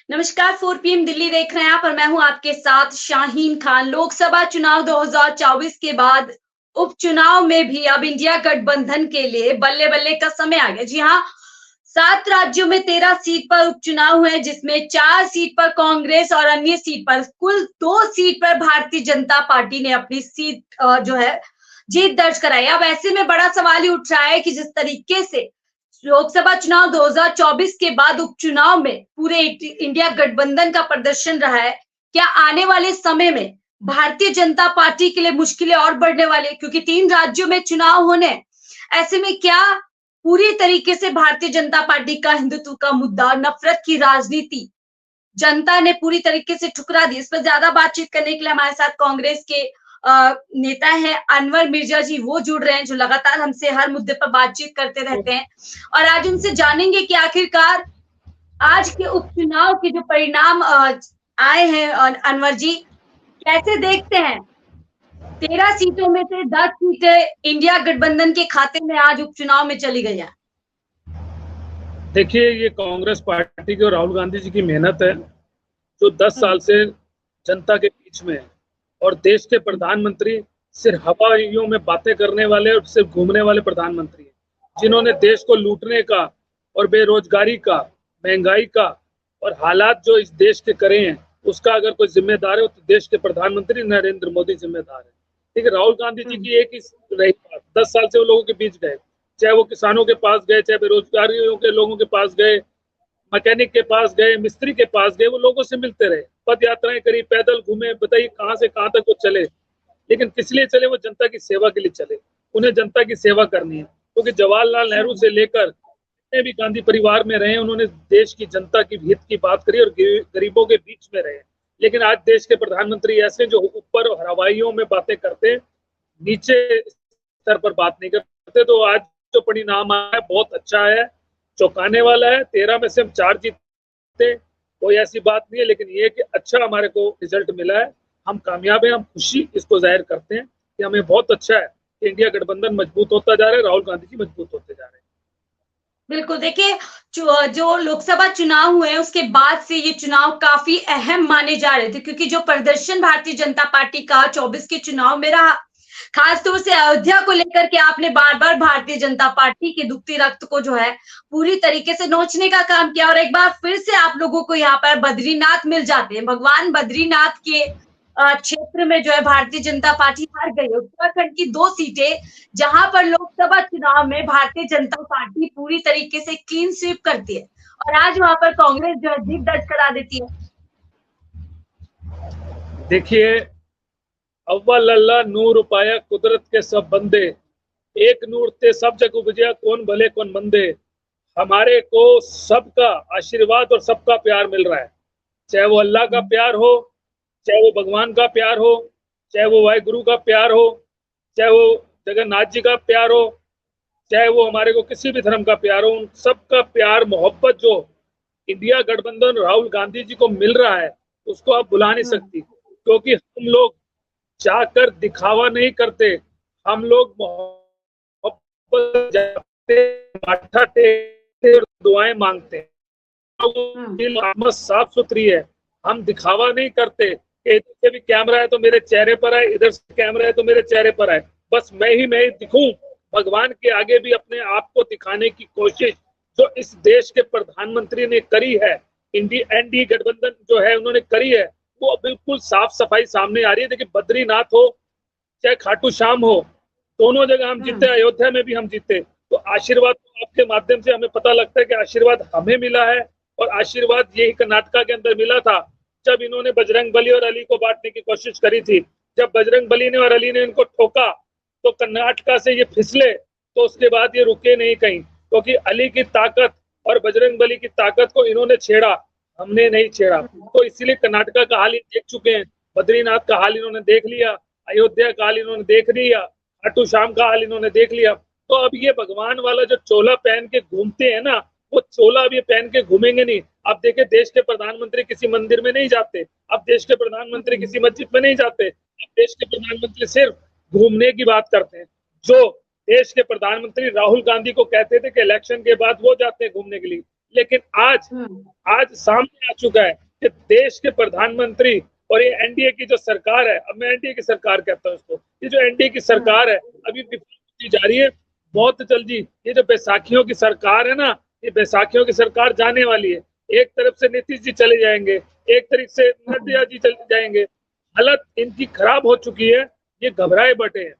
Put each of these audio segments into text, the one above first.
नमस्कार। 4 पीएम दिल्ली देख रहे हैं आप और मैं हूं आपके साथ शाहीन खान। लोकसभा चुनाव 2024 के बाद उपचुनाव में भी अब इंडिया गठबंधन के लिए बल्ले बल्ले का समय आ गया। जी हाँ, 7 राज्यों में 13 सीट पर उपचुनाव हुए, जिसमें 4 सीट पर कांग्रेस और अन्य सीट पर कुल 2 सीट पर भारतीय जनता पार्टी ने अपनी सीट जो है जीत दर्ज कराई। अब ऐसे में बड़ा सवाल ही उठ रहा है कि जिस तरीके से लोकसभा चुनाव 2024 के बाद उपचुनाव में पूरे इंडिया गठबंधन का प्रदर्शन रहा है, क्या आने वाले समय में भारतीय जनता पार्टी के लिए मुश्किलें और बढ़ने वाली है? क्योंकि 3 राज्यों में चुनाव होने हैं। ऐसे में क्या पूरी तरीके से भारतीय जनता पार्टी का हिंदुत्व का मुद्दा, नफरत की राजनीति जनता ने पूरी तरीके से ठुकरा दी? इस पर ज्यादा बातचीत करने के लिए हमारे साथ कांग्रेस के नेता हैं अनवर मिर्जा जी, वो जुड़ रहे हैं, जो लगातार हमसे हर मुद्दे पर बातचीत करते रहते हैं। और आज उनसे जानेंगे कि आखिरकार आज के उपचुनाव के जो परिणाम आए हैं, अनवर जी कैसे देखते हैं? 13 सीटों में से 10 सीटें इंडिया गठबंधन के खाते में आज उपचुनाव में चली गई है। देखिए, ये कांग्रेस पार्टी की और राहुल गांधी जी की मेहनत है, जो 10 साल से जनता के बीच में है। और देश के प्रधानमंत्री सिर्फ हवाइयों में बातें करने वाले और सिर्फ घूमने वाले प्रधानमंत्री हैं, जिन्होंने देश को लूटने का और बेरोजगारी का, महंगाई का और हालात जो इस देश के करे हैं, उसका अगर कोई जिम्मेदार है तो देश के प्रधानमंत्री नरेंद्र मोदी जिम्मेदार है। ठीक है, राहुल गांधी जी की एक ही रही बात, 10 साल से वो लोगों के बीच गए, चाहे वो किसानों के पास गए, चाहे बेरोजगारियों के लोगों के पास गए, मैकेनिक के पास गए, मिस्त्री के पास गए, वो लोगों से मिलते रहे, पद यात्राएं करी, पैदल घूमे, बताइए कहां से कहां तक वो चले। लेकिन किस लिए चले? वो जनता की सेवा के लिए चले। उन्हें जनता की सेवा करनी है, क्योंकि जवाहरलाल नेहरू से लेकर जितने भी गांधी परिवार में रहे, उन्होंने देश की जनता की हित की बात करी और गरीबों के बीच में रहे। लेकिन आज देश के प्रधानमंत्री ऐसे जो ऊपर हवाइयों में बातें करते, नीचे स्तर पर बात नहीं करते। तो आज जो परिणाम आया है बहुत अच्छा है, चौंकाने वाला है। 13 में से हम 4 जीते, कोई ऐसी बात नहीं है, लेकिन ये कि अच्छा हमारे को रिजल्ट मिला है, हम कामयाब हैं, हम खुशी इसको जाहिर करते हैं कि हमें बहुत अच्छा है कि इंडिया गठबंधन मजबूत होता जा रहा है, राहुल गांधी जी मजबूत होते जा रहे हैं। बिल्कुल, देखिए जो लोकसभा चुनाव हुए हैं उसके बाद से ये चुनाव काफी अहम माने जा रहे थे, क्योंकि जो प्रदर्शन भारतीय जनता पार्टी का 24 के चुनाव में रहा, खास तौर से अयोध्या को लेकर के आपने बार बार भारतीय जनता पार्टी के दुखती रक्त को जो है पूरी तरीके से नोचने का काम किया। और एक बार फिर से आप लोगों को यहाँ पर बद्रीनाथ मिल जाते हैं। भगवान बद्रीनाथ के क्षेत्र में जो है भारतीय जनता पार्टी हार गई। उत्तराखंड की 2 सीटें जहां पर लोकसभा चुनाव में भारतीय जनता पार्टी पूरी तरीके से क्लीन स्वीप करती है, और आज वहां पर कांग्रेस जो है जीत दर्ज करा देती है। देखिए, अव्वल अल्लाह नूर पाया कुदरत के सब बंदे, एक नूर ते सब जग उपजिया कौन भले कौन मंदे। हमारे को सबका आशीर्वाद और सबका प्यार मिल रहा है, चाहे वो अल्लाह का प्यार हो, चाहे वो भगवान का प्यार हो, चाहे वो वाहिगुरु का प्यार हो, चाहे वो जगन्नाथ जी का प्यार हो, चाहे वो हमारे को किसी भी धर्म का प्यार हो, उन सबका प्यार मोहब्बत जो इंडिया गठबंधन राहुल गांधी जी को मिल रहा है, उसको आप भुला नहीं सकती। क्योंकि हम लोग जाकर दिखावा नहीं करते, हम लोग मोहब्बत जाते, माथा टेकते और दुआएं मांगते हैं। दिल आत्मा साफ सुथरी है, हम दिखावा नहीं करते कि इधर से भी कैमरा है तो मेरे चेहरे पर आए, इधर से कैमरा है तो मेरे चेहरे पर आए, बस मैं ही दिखूं। भगवान के आगे भी अपने आप को दिखाने की कोशिश जो इस देश के प्रधानमंत्री ने करी है, एनडीए गठबंधन जो है उन्होंने करी है, वो बिल्कुल साफ सफाई सामने आ रही है। देखिए, बद्रीनाथ हो चाहे खाटू श्याम हो, दोनों जगह हम जीते, अयोध्या में भी हम जीते। तो आशीर्वाद आपके माध्यम से हमें पता लगता है कि आशीर्वाद हमें मिला है, और आशीर्वाद यही कर्नाटका के अंदर मिला था जब इन्होंने बजरंग बली और अली को बांटने की कोशिश करी थी। जब बजरंग बली ने और अली ने इनको ठोका तो कर्नाटका से ये फिसले, तो उसके बाद ये रुके नहीं कहीं, क्योंकि अली की ताकत और बजरंग बली की ताकत को इन्होंने छेड़ा, हमने नहीं छेड़ा। तो इसीलिए कर्नाटका का हाल देख चुके हैं, बद्रीनाथ का हाल इन्होंने देख लिया, अयोध्या का हाल इन्होंने देख लिया, खाटू श्याम का हाल इन्होंने देख लिया। तो अब ये भगवान वाला जो चोला पहन के घूमते हैं ना, वो चोला अब ये पहन के घूमेंगे नहीं। अब देखे, देश के प्रधानमंत्री किसी मंदिर में नहीं जाते, अब देश के प्रधानमंत्री किसी मस्जिद में नहीं जाते, अब देश के प्रधानमंत्री सिर्फ घूमने की बात करते हैं। जो देश के प्रधानमंत्री राहुल गांधी को कहते थे कि इलेक्शन के बाद वो जाते हैं घूमने के लिए, लेकिन आज सामने आ चुका है कि देश के प्रधानमंत्री और ये एनडीए की जो सरकार है, अब मैं एनडीए की सरकार कहता हूँ इसको, ये जो एनडीए की सरकार है अभी विफल होती जा रही है। बहुत जल्दी ये जो बैसाखियों की सरकार है ना, ये बैसाखियों की सरकार जाने वाली है। एक तरफ से नीतीश जी चले जाएंगे, एक तरफ से नड्डा जी चले जाएंगे, हालत इनकी खराब हो चुकी है, ये घबराए बैठे हैं।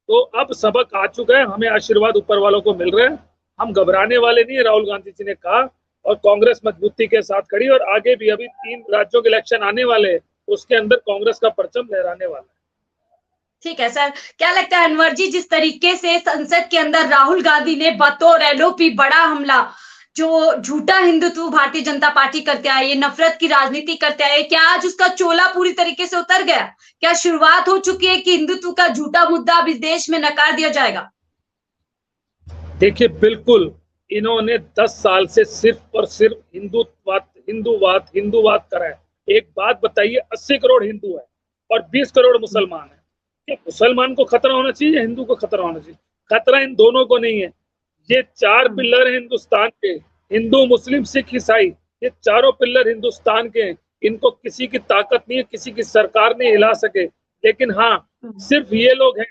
तो अब सबक आ चुका है, हमें आशीर्वाद ऊपर वालों को मिल रहा है, हम घबराने वाले नहीं है, राहुल गांधी जी ने कहा। और कांग्रेस मजबूती के साथ खड़ी, और आगे भी अभी 3 राज्यों के इलेक्शन आने वाले हैं, उसके अंदर कांग्रेस का परचम लहराने वाला है। ठीक है सर, क्या लगता है अनवर जी, जिस तरीके से संसद के अंदर राहुल गांधी ने बतौर एलओपी बड़ा हमला, जो झूठा हिंदुत्व भारतीय जनता पार्टी करते आए, ये नफरत की राजनीति करते आए, क्या आज उसका चोला पूरी तरीके से उतर गया? क्या शुरुआत हो चुकी है कि हिंदुत्व का झूठा मुद्दा अब इस देश में नकार दिया जाएगा? देखिए, बिल्कुल इन्होंने 10 साल से सिर्फ और सिर्फ हिंदूवाद करा है। एक बात बताइए, 80 करोड़ हिंदू है और 20 करोड़ मुसलमान है। क्या मुसलमान को खतरा होना चाहिए या हिंदू को खतरा होना चाहिए? खतरा इन दोनों को नहीं है। ये 4 पिलर है हिंदुस्तान के, हिंदू मुस्लिम सिख ईसाई, ये चारों पिलर हिंदुस्तान के हैं। इनको किसी की ताकत नहीं है, किसी की सरकार नहीं हिला सके। लेकिन हाँ, सिर्फ ये लोग हैं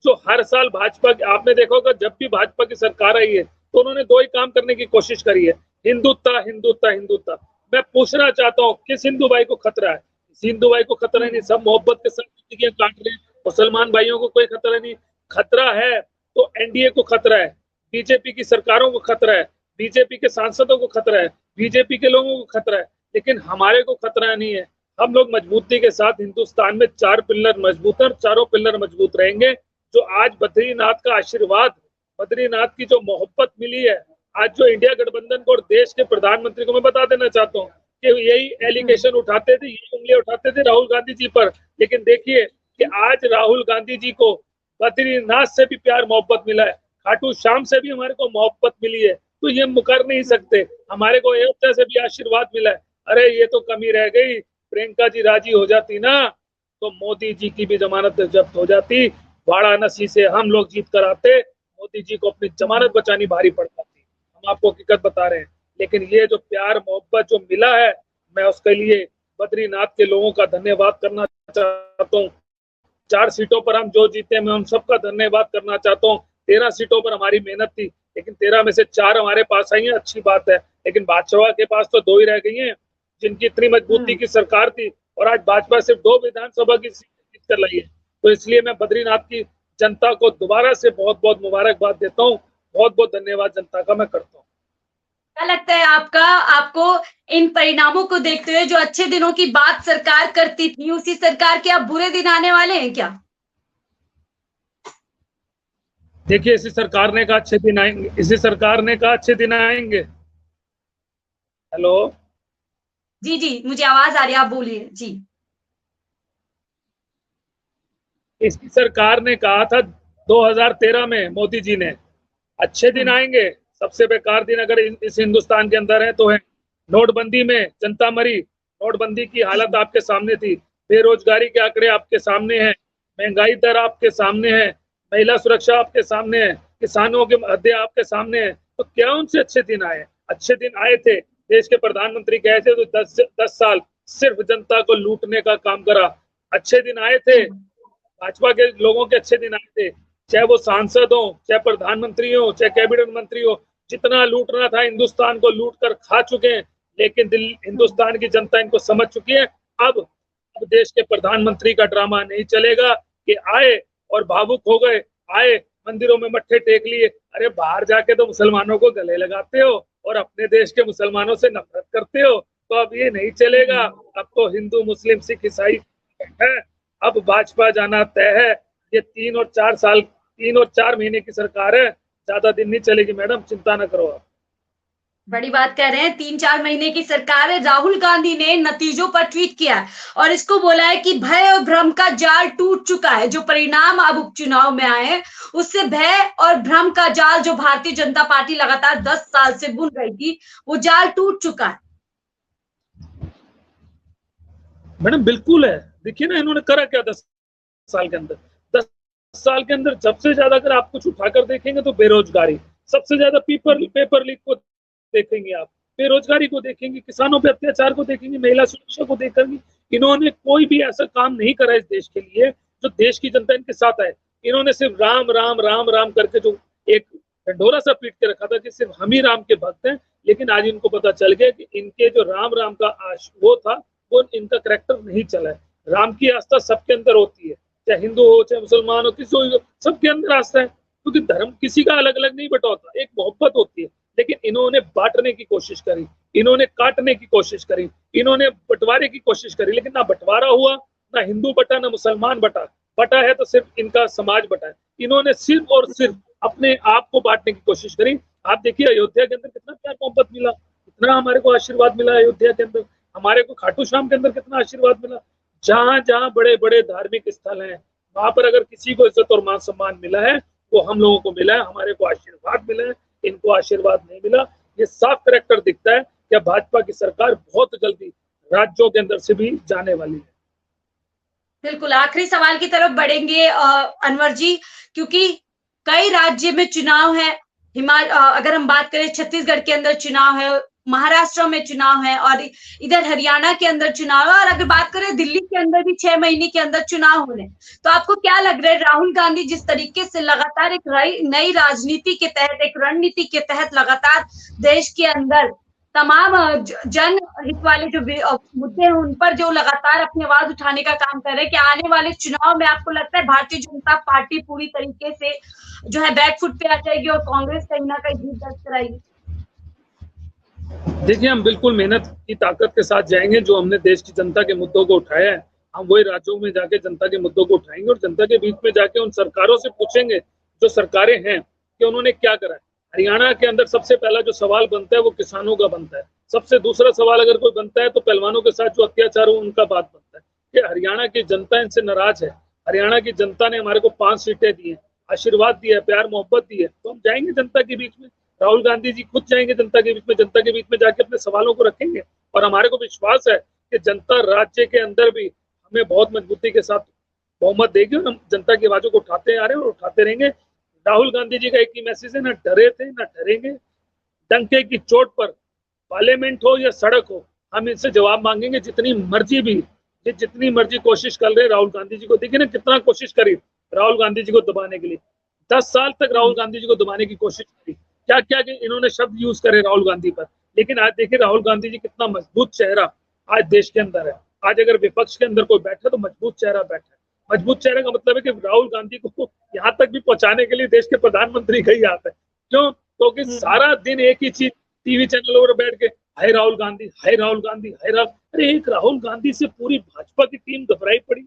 जो हर साल भाजपा, आपने देखा होगा जब भी भाजपा की सरकार आई है तो उन्होंने 2 ही काम करने की कोशिश करी है, हिंदुत्व हिंदुत्व हिंदुत्व। मैं पूछना चाहता हूँ, किस हिंदू भाई को खतरा है? हिंदू भाई को खतरा नहीं, सब मोहब्बत के साथ जिंदगी काट रहे हैं। मुसलमान भाइयों को कोई खतरा नहीं। खतरा है तो एनडीए को खतरा है, बीजेपी की सरकारों को खतरा है, बीजेपी के सांसदों को खतरा है, बीजेपी के लोगों को खतरा है, लेकिन हमारे को खतरा नहीं है। हम लोग मजबूती के साथ, हिंदुस्तान में 4 पिलर मजबूत है, चारों पिलर मजबूत रहेंगे। जो आज बद्रीनाथ का आशीर्वाद, बद्रीनाथ की जो मोहब्बत मिली है, आज जो इंडिया गठबंधन को और देश के प्रधानमंत्री को मैं बता देना चाहता हूँ कि यही एलिगेशन उठाते थे, यही उंगलियां उठाते थे राहुल गांधी जी पर, लेकिन देखिए कि आज राहुल गांधी जी को बद्रीनाथ से भी प्यार मोहब्बत मिला है, खाटू श्याम से भी हमारे को मोहब्बत मिली है, तो ये मुकर नहीं सकते। हमारे को अयोध्या से भी आशीर्वाद मिला है। अरे ये तो कमी रह गई, प्रियंका जी राजी हो जाती ना तो मोदी जी की भी जमानत जब्त हो जाती, वाराणसी से हम लोग जीत कर आते, मोदी जी को अपनी जमानत बचानी भारी पड़ जाती। हम आपको हकीकत बता रहे हैं। लेकिन ये जो प्यार मोहब्बत जो मिला है, मैं उसके लिए बद्रीनाथ के लोगों का धन्यवाद करना चाहता हूँ। 4 सीटों पर हम जो जीते, मैं उन सबका धन्यवाद करना चाहता हूँ। 13 सीटों पर हमारी मेहनत थी, लेकिन 13 में से 4 हमारे पास आई है, अच्छी बात है। लेकिन भाजपा के पास तो 2 ही रह गई हैं, जिनकी इतनी मजबूती की सरकार थी, और आज भाजपा सिर्फ 2 विधानसभा की सीट जीत कर लाई है। तो इसलिए मैं बद्रीनाथ की जनता को दोबारा से बहुत बहुत मुबारकबाद देता हूँ, बहुत बहुत धन्यवाद जनता का मैं करता हूँ। क्या लगता है आपको इन परिणामों को देखते हुए, जो अच्छे दिनों की बात सरकार करती थी, उसी सरकार के अब बुरे दिन आने वाले हैं क्या? देखिए, इसी सरकार ने कहा अच्छे दिन आएंगे, इसी सरकार ने कहा अच्छे दिन आएंगे। हेलो जी जी, मुझे आवाज आ रही है, आप बोलिए जी। इसी सरकार ने कहा था 2013 में मोदी जी ने, अच्छे दिन आएंगे। सबसे बेकार दिन अगर इस हिंदुस्तान के अंदर है तो है नोटबंदी में जनता मरी। नोटबंदी की हालत आपके सामने थी, बेरोजगारी के आंकड़े आपके सामने हैं, महंगाई दर आपके सामने है, महिला सुरक्षा आपके सामने है, किसानों के हत्थे आपके सामने है। तो क्या उनसे अच्छे दिन आए? अच्छे दिन आए थे, देश के प्रधानमंत्री गए थे तो 10 साल सिर्फ जनता को लूटने का काम करा। अच्छे दिन आए थे, भाजपा के लोगों के अच्छे दिन आए थे, चाहे वो सांसद हो, चाहे प्रधानमंत्री हो, चाहे कैबिनेट मंत्री हो, जितना लूटना था हिंदुस्तान को लूट कर खा चुके हैं। लेकिन हिंदुस्तान की जनता इनको समझ चुकी है। अब देश के प्रधानमंत्री का ड्रामा नहीं चलेगा कि आए और भावुक हो गए, आए मंदिरों में मत्थे टेक लिए। अरे बाहर जाके तो मुसलमानों को गले लगाते हो और अपने देश के मुसलमानों से नफरत करते हो, तो अब ये नहीं चलेगा। अब तो हिंदू मुस्लिम सिख ईसाई है, अब भाजपा जाना तय है। ये 3 और 4 महीने की सरकार है, ज्यादा दिन नहीं चलेगी मैडम, चिंता न करो आप। बड़ी बात कह रहे हैं, 3-4 महीने की सरकार है। राहुल गांधी ने नतीजों पर ट्वीट किया है और इसको बोला है कि भय और भ्रम का जाल टूट चुका है। जो परिणाम अब उपचुनाव में आए हैं, उससे भय और भ्रम का जाल जो भारतीय जनता पार्टी लगातार 10 साल से बुन रही थी, वो जाल टूट चुका है। मैडम बिल्कुल है। देखिए ना, इन्होंने करा क्या 10 साल के अंदर। 10 साल के अंदर सबसे ज्यादा अगर आप कुछ उठाकर देखेंगे तो बेरोजगारी, सबसे ज्यादा पेपर लीक को देखेंगे आप, बेरोजगारी को देखेंगी, किसानों पे अत्याचार को देखेंगी, महिला सुरक्षा को देखेंगी। इन्होंने कोई भी ऐसा काम नहीं करा इस देश के लिए जो देश की जनता इनके साथ आए। इन्होंने सिर्फ राम राम राम राम करके जो एक ढंढोरा सा पीट के रखा था कि सिर्फ हम ही राम के भक्त हैं, लेकिन आज इनको पता चल गया कि इनके जो राम राम का वो था, वो इनका करेक्टर नहीं चला है। राम की आस्था सबके अंदर होती है, चाहे हिंदू हो चाहे मुसलमान हो, किसी हो, सबके अंदर आस्था है, क्योंकि धर्म किसी का अलग अलग नहीं बटा होता, एक मोहब्बत होती है। लेकिन इन्होंने बांटने की कोशिश करी, इन्होंने काटने की कोशिश करी, इन्होंने बंटवारे की कोशिश करी, लेकिन ना बंटवारा हुआ, ना हिंदू बटा, ना मुसलमान बटा। बटा है तो सिर्फ इनका समाज बटा है। इन्होंने सिर्फ और सिर्फ अपने आप को बांटने की कोशिश करी। आप देखिए अयोध्या के अंदर कितना प्यार मोहब्बत मिला, कितना हमारे को आशीर्वाद मिला अयोध्या के अंदर, हमारे को खाटू श्याम के अंदर कितना आशीर्वाद मिला। जहां जहां बड़े बड़े धार्मिक स्थल हैं, वहां पर अगर किसी को इज्जत और मान सम्मान मिला है, वो हम लोगों को मिला है, हमारे को आशीर्वाद मिला है, इनको आशीर्वाद नहीं मिला। ये साफ करेक्टर दिखता है कि भाजपा की सरकार बहुत जल्दी राज्यों के अंदर से भी जाने वाली है। बिल्कुल, आखिरी सवाल की तरफ बढ़ेंगे अनवर जी, क्योंकि कई राज्य में चुनाव है। अगर हम बात करें छत्तीसगढ़ के अंदर चुनाव है, महाराष्ट्र में चुनाव है और इधर हरियाणा के अंदर चुनाव है, और अगर बात करें दिल्ली के अंदर भी 6 महीने के अंदर चुनाव होने। तो आपको क्या लग रहा है, राहुल गांधी जिस तरीके से लगातार एक नई राजनीति के तहत, एक रणनीति के तहत लगातार देश के अंदर तमाम जन हित वाले जो मुद्दे हैं उन पर जो लगातार अपनी आवाज उठाने का काम कर रहे हैं, कि आने वाले चुनाव में आपको लगता है भारतीय जनता पार्टी पूरी तरीके से जो है बैकफुट पे आ जाएगी और कांग्रेस कहीं ना कहीं जीत दर्ज कराएगी? देखिए, हम बिल्कुल मेहनत की ताकत के साथ जाएंगे। जो हमने देश की जनता के मुद्दों को उठाया है, हम वही राज्यों में जाके जनता के मुद्दों को उठाएंगे और जनता के बीच में जाके उन सरकारों से पूछेंगे, जो सरकारें हैं, कि उन्होंने क्या करा है। हरियाणा के अंदर सबसे पहला जो सवाल बनता है वो किसानों का बनता है। सबसे दूसरा सवाल अगर कोई बनता है तो पहलवानों के साथ जो अत्याचार हो उनका बात बनता है, कि हरियाणा की जनता इनसे नाराज है। हरियाणा की जनता ने हमारे को 5 सीटें दी है, आशीर्वाद दिया है, प्यार मोहब्बत दी है, तो हम जाएंगे जनता के बीच में। राहुल गांधी जी खुद जाएंगे जनता के बीच में जाके अपने सवालों को रखेंगे। और हमारे को विश्वास है कि जनता राज्य के अंदर भी हमें बहुत मजबूती के साथ बहुमत देगी और हम जनता की आवाजों को उठाते आ रहे हैं और उठाते रहेंगे। राहुल गांधी जी का एक ही मैसेज है, ना डरे थे ना डरेंगे। डंके की चोट पर पार्लियामेंट हो या सड़क हो, हम इनसे जवाब मांगेंगे। जितनी मर्जी कोशिश कर रहे राहुल गांधी जी को, देखिए ना कितना कोशिश करी राहुल गांधी जी को दबाने के लिए। 10 साल तक राहुल गांधी जी को दबाने की कोशिश करी, क्या क्या इन्होंने शब्द यूज करे राहुल गांधी पर। लेकिन आज देखिए राहुल गांधी जी कितना मजबूत चेहरा आज देश के अंदर है। आज अगर विपक्ष के अंदर कोई बैठा तो मजबूत चेहरा बैठा है। मजबूत चेहरे का मतलब है कि राहुल गांधी को यहाँ तक भी पहुंचाने के लिए देश के प्रधानमंत्री का ही आता है। क्यों? क्योंकि सारा दिन एक ही चीज टीवी चैनलों पर बैठ के हाय राहुल गांधी, हाय राहुल गांधी, हाय राहुल। अरे एक राहुल गांधी से पूरी भाजपा की टीम घबराई पड़ी,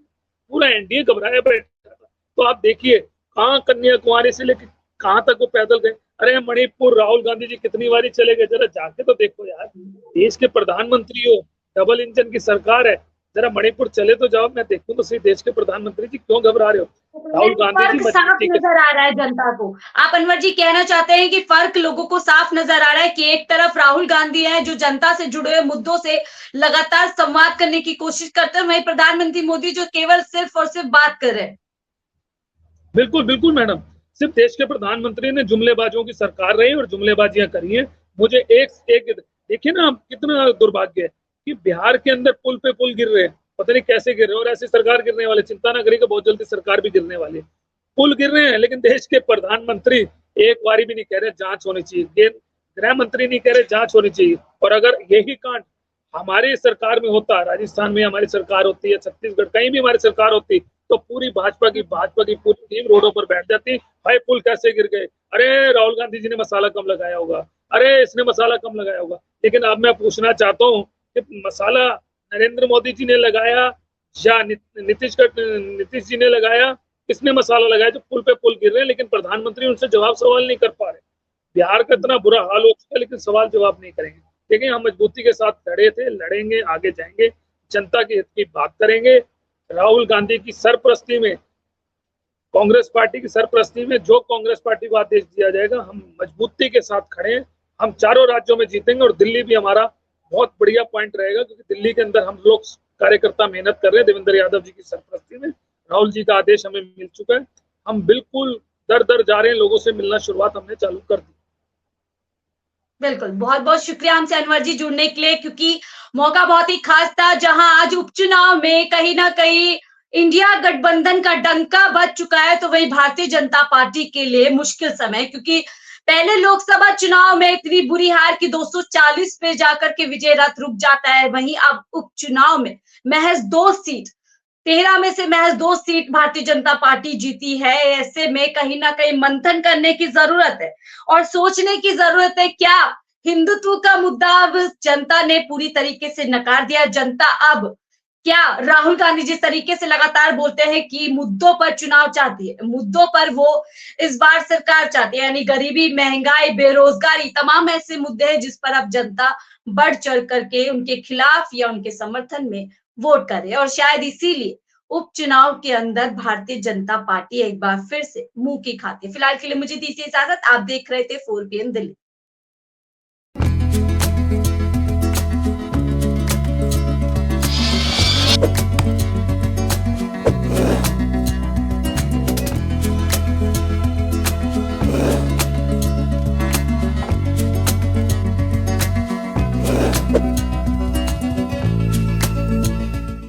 पूरा एनडीए घबराया बैठा था। तो आप देखिए कहाँ कन्याकुमारी से लेकर कहाँ तक वो पैदल गए। अरे मणिपुर राहुल गांधी जी कितनी बारी चले गए, जरा जाके तो देखो यार। देश के प्रधानमंत्री हो, डबल इंजन की सरकार है, जरा मणिपुर चले तो जाओ, मैं देखूं तो सही देश के प्रधानमंत्री जी क्यों घबरा रहे हो। राहुल गांधी जी साफ नजर आ रहा है जनता को। आप अनवर जी कहना चाहते हैं कि फर्क लोगों को साफ नजर आ रहा है कि एक तरफ राहुल गांधी है जो जनता से जुड़े हुए मुद्दों से लगातार संवाद करने की कोशिश करते हैं, वहीं प्रधानमंत्री मोदी जो केवल सिर्फ और सिर्फ बात कर रहे हैं। बिल्कुल बिल्कुल मैडम, सिर्फ देश के प्रधानमंत्री ने जुमलेबाजों की सरकार रही और जुमलेबाजियां करी हैं। मुझे एक देखिए ना कितना दुर्भाग्य है कि बिहार के अंदर पुल पे पुल गिर रहे हैं, पता नहीं कैसे गिर रहे हैं। और ऐसी सरकार गिरने वाले, चिंता ना करिएगा, बहुत जल्दी सरकार भी गिरने वाली है। पुल गिर रहे हैं लेकिन देश के प्रधानमंत्री एक बारी भी नहीं कह रहे जांच होनी चाहिए, गृह मंत्री नहीं कह रहे जांच होनी चाहिए। और अगर यही कांड हमारी सरकार में होता, राजस्थान में हमारी सरकार होती है, छत्तीसगढ़ कहीं भी हमारी सरकार होती, तो पूरी भाजपा की पूरी टीम रोडों पर बैठ जाती। भाई पुल कैसे गिर गए, अरे राहुल गांधी जी ने मसाला कम लगाया होगा, अरे इसने मसाला कम लगाया होगा। लेकिन अब मैं पूछना चाहता हूँ कि मसाला नरेंद्र मोदी जी ने लगाया या नीतीश जी ने लगाया, किसने मसाला लगाया जो पुल पे पुल गिर रहे हैं, लेकिन प्रधानमंत्री उनसे जवाब सवाल नहीं कर पा रहे। बिहार का इतना बुरा हाल हो चुका है लेकिन सवाल जवाब नहीं करेंगे। लेकिन हम मजबूती के साथ खड़े थे, लड़ेंगे, आगे जाएंगे, जनता के हित की बात करेंगे। राहुल गांधी की सरपरस्ती में, कांग्रेस पार्टी की सरपरस्ती में जो कांग्रेस पार्टी को आदेश दिया जाएगा, हम मजबूती के साथ खड़े हैं। हम चारों राज्यों में जीतेंगे और दिल्ली भी हमारा बहुत बढ़िया पॉइंट रहेगा, क्योंकि दिल्ली के अंदर हम लोग कार्यकर्ता मेहनत कर रहे हैं। देवेंद्र यादव जी की सरपरस्ती में राहुल जी का आदेश हमें मिल चुका है। हम बिल्कुल दर दर जा रहे हैं, लोगों से मिलना शुरुआत हमने चालू कर दी। बिल्कुल, बहुत-बहुत शुक्रिया हमसे अनवर जी जुड़ने के लिए, क्योंकि मौका बहुत ही खास था जहां आज उपचुनाव में कहीं न कहीं इंडिया गठबंधन का डंका बज चुका है, तो वही भारतीय जनता पार्टी के लिए मुश्किल समय, क्योंकि पहले लोकसभा चुनाव में इतनी बुरी हार कि 240 पे जाकर के विजय रथ रुक जाता है, वहीं अब उपचुनाव में महज़ 2 सीट 13 में से महज़ 2 सीट भारतीय जनता पार्टी जीती है। ऐसे में कहीं न कहीं मंथन करने की ज़रूरत है और सोचने की ज़रूरत है, क्या हिंदुत्व का मुद्दा अब जनता ने पूरी तरीके से नकार दिया। जनता अब क्या राहुल गांधी जिस तरीके से लगातार बोलते हैं कि मुद्दों पर चुनाव चाहती है, मुद्दों पर वो इस बार सरकार चाहती है, यानी गरीबी, महंगाई, बेरोजगारी, तमाम ऐसे मुद्दे हैं जिस पर अब जनता बढ़ चढ़ करके उनके खिलाफ या उनके समर्थन में वोट करे, और शायद इसीलिए उपचुनाव के अंदर भारतीय जनता पार्टी एक बार फिर से मुंह की खाती है। फिलहाल के लिए मुझे दीजिए इजाजत। आप देख रहे थे 4 PM दिल्ली।